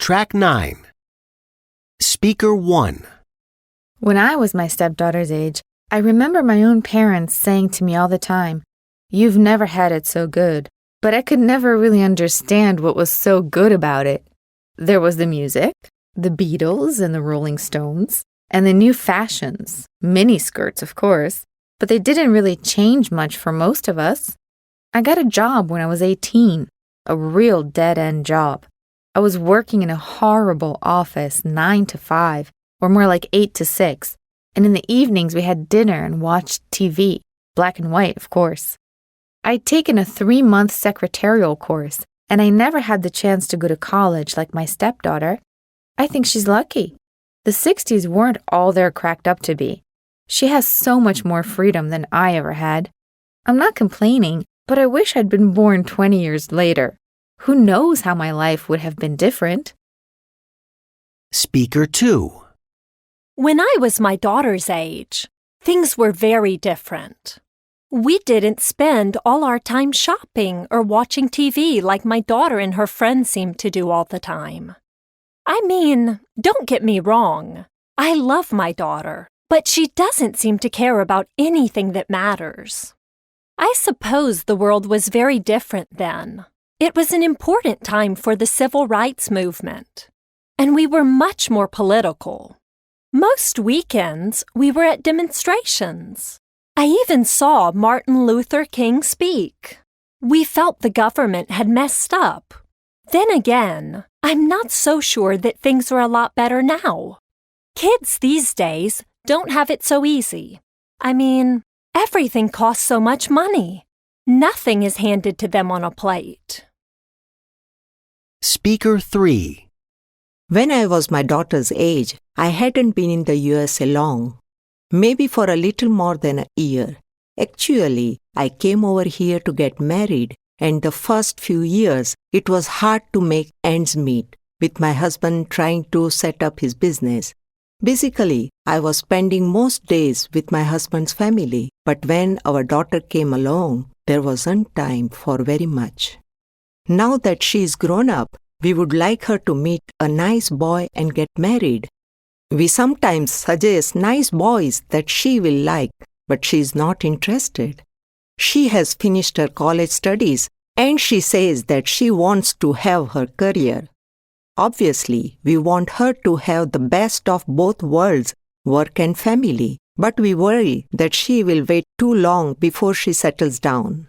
Track 9. Speaker 1. When I was my stepdaughter's age, I remember my own parents saying to me all the time, "You've never had it so good." But I could never really understand what was so good about it. There was the music, the Beatles and the Rolling Stones, and the new fashions, miniskirts, of course, but they didn't really change much for most of us. I got a job when I was 18, a real dead-end job. I was working in a horrible office 9 to 5, or more like 8 to 6, and in the evenings we had dinner and watched TV, black and white, of course. I'd taken a 3-month secretarial course, and I never had the chance to go to college like my stepdaughter. I think she's lucky. The 60s weren't all they're cracked up to be. She has so much more freedom than I ever had. I'm not complaining, but I wish I'd been born 20 years later. Who knows how my life would have been different? Speaker 2. When I was my daughter's age, things were very different. We didn't spend all our time shopping or watching TV like my daughter and her friends seem to do all the time. I mean, don't get me wrong. I love my daughter, but she doesn't seem to care about anything that matters. I suppose the world was very different then. It was an important time for the civil rights movement, and we were much more political. Most weekends, we were at demonstrations. I even saw Martin Luther King speak. We felt the government had messed up. Then again, I'm not so sure that things are a lot better now. Kids these days don't have it so easy. I mean, everything costs so much money. Nothing is handed to them on a plate. Speaker 3. When I was my daughter's age, I hadn't been in the USA long. Maybe for a little more than a year. Actually, I came over here to get married, and the first few years, it was hard to make ends meet, with my husband trying to set up his business. Basically, I was spending most days with my husband's family, but when our daughter came along, there wasn't time for very much. Now that she's grown up, we would like her to meet a nice boy and get married. We sometimes suggest nice boys that she will like, but she's not interested. She has finished her college studies and she says that she wants to have her career. Obviously, we want her to have the best of both worlds, work and family, but we worry that she will wait too long before she settles down.